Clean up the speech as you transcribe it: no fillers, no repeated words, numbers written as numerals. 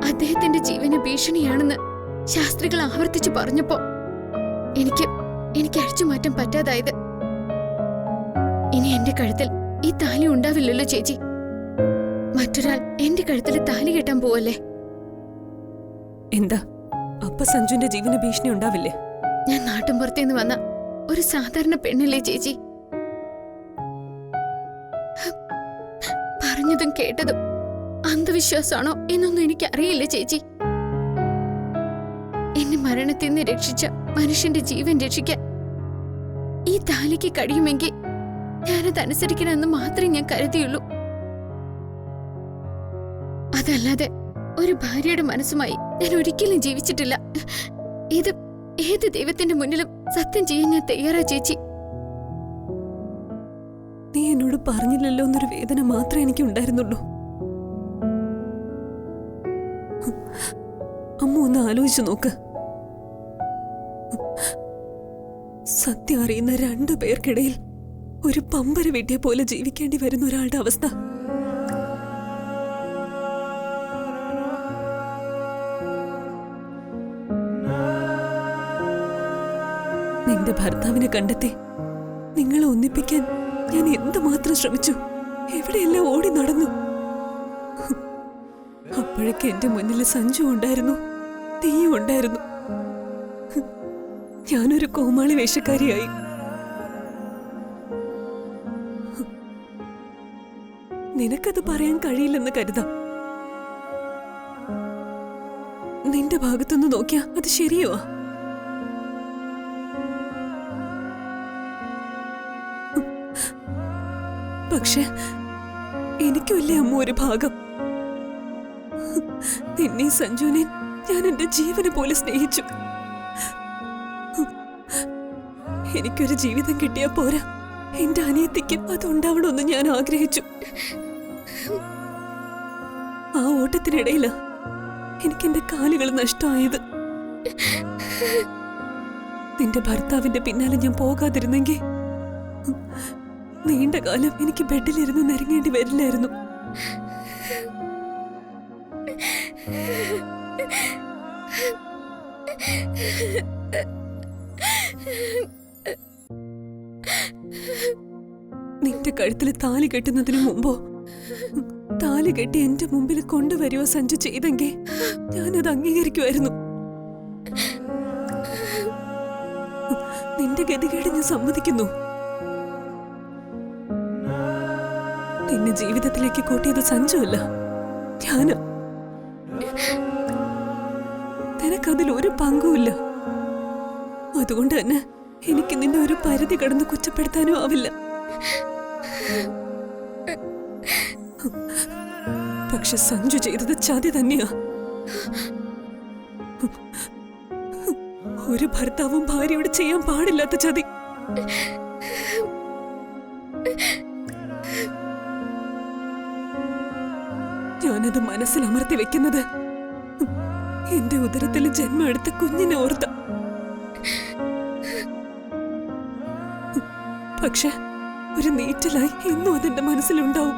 അദ്ദേഹത്തിന്റെ ജീവന് ഭീഷണിയാണെന്ന് ശാസ്ത്രികൾ ആവർത്തിച്ചു പറഞ്ഞപ്പോ എനിക്ക് അഴിച്ചുമാറ്റാൻ പറ്റാതായത്. ഇനി എന്റെ കഴുത്തിൽ ഈ താലി ഉണ്ടാവില്ലല്ലോ ചേച്ചി. മറ്റൊരാൾ എന്റെ കഴുത്തിൽ താലി കെട്ടാൻ പോവല്ലേ? എന്താ അപ്പ സഞ്ജുവിന്റെ ജീവന് ഭീഷണി ഉണ്ടാവില്ലേ? ഞാൻ നാട്ടിൻപുറത്തേന്ന് വന്ന ഒരു സാധാരണ പെണ്ണല്ലേ ചേച്ചി. പറഞ്ഞതും കേട്ടതും അന്ധവിശ്വാസമാണോ എന്നൊന്നും എനിക്കറിയില്ല ചേച്ചി. എന്നെ മരണത്തിൽ നിന്ന് രക്ഷിച്ച മനുഷ്യന്റെ ജീവൻ രക്ഷിക്കാൻ ഈ താലിക്ക് കഴിയുമെങ്കിൽ ഞാനത് അനുസരിക്കണമെന്ന് മാത്രമേ ഞാൻ കരുതിയുള്ളൂ. അതല്ലാതെ ഒരു ഭാര്യയുടെ മനസ്സുമായി ഞാൻ ഒരിക്കലും ജീവിച്ചിട്ടില്ല. ഏത് ദൈവത്തിന്റെ മുന്നിലും സത്യം ചെയ്യാൻ ഞാൻ തയ്യാറാ ചേച്ചി. നീ എന്നോട് പറഞ്ഞില്ലല്ലോ എന്നൊരു വേദന മാത്രമേ എനിക്ക് ഉണ്ടായിരുന്നുള്ളൂ. അമ്മ ഒന്ന് ആലോചിച്ചു നോക്ക്. സത്യം അറിയുന്ന 2 പേർക്കിടയിൽ ഒരു പമ്പര വെട്ടിയെ പോലെ ജീവിക്കേണ്ടി വരുന്ന ഒരാളുടെ അവസ്ഥ. നിന്റെ ഭർത്താവിനെ കണ്ടെത്തി നിങ്ങളെ ഒന്നിപ്പിക്കാൻ ഞാൻ എന്തുമാത്രം ശ്രമിച്ചു, എവിടെയെല്ലാം ഓടി നടന്നു. അപ്പോഴൊക്കെ എന്റെ മുന്നിൽ സഞ്ജു ഉണ്ടായിരുന്നു, നീയും ഉണ്ടായിരുന്നു. ഞാനൊരു കോമാളി വേഷക്കാരിയായി. നിനക്കത് പറയാൻ കഴിയില്ലെന്ന് കരുതാം. നിന്റെ ഭാഗത്തുനിന്ന് നോക്കിയാ അത് ശരിയോ? പക്ഷെ എനിക്കുമില്ലേ അമ്മ ഒരു ഭാഗം. നിന്നെ സഞ്ജുവിനെ ഞാൻ എന്റെ ജീവനെ പോലെ സ്നേഹിച്ചു. എനിക്കൊരു ജീവിതം കിട്ടിയാ പോരാ, എന്റെ അനിയത്തിക്കും അതുണ്ടാവണമെന്ന് ഞാൻ ആഗ്രഹിച്ചു. ആ ഓട്ടത്തിനിടയിലാ എനിക്കെന്റെ കാലുകൾ നഷ്ടമായത്. നിന്റെ ഭർത്താവിന്റെ പിന്നാലെ ഞാൻ പോകാതിരുന്നെങ്കിൽ നീണ്ട കാലം എനിക്ക് ബെഡിലിരുന്ന് നിരങ്ങേണ്ടി വരില്ലായിരുന്നു. നിന്റെ കഴുത്തിൽ താലി കെട്ടുന്നതിന് മുമ്പോ താലി കെട്ടി എന്റെ മുമ്പിൽ കൊണ്ടുവരുവോ സഞ്ജു ചെയ്തെങ്കിൽ ഞാനത് അംഗീകരിക്കുമായിരുന്നു. നിന്റെ ഗതികേട് ഞാൻ സമ്മതിക്കുന്നു. നിന്നെ ജീവിതത്തിലേക്ക് കൂട്ടിയത് സഞ്ജു അല്ല, ഞാന്. നിനക്കതിൽ ഒരു പങ്കുമില്ല. അതുകൊണ്ട് തന്നെ എനിക്ക് നിന്നെ ഒരു പരിധി കടന്ന് കുറ്റപ്പെടുത്താനും ആവില്ല. പക്ഷെ സഞ്ജു ചെയ്തത് ചതി തന്നെയാ. ഒരു ഭർത്താവും ഭാര്യയോട് ചെയ്യാൻ പാടില്ലാത്ത ചതി. ഞാനത് മനസ്സിൽ അമർത്തി വെക്കുന്നത് എന്റെ ഉദരത്തിൽ ജന്മം എടുത്ത കുഞ്ഞിനെ ഓർത്ത. പക്ഷെ ഒരു നീറ്റലായി എന്നും അതെന്റെ മനസ്സിലുണ്ടാവും.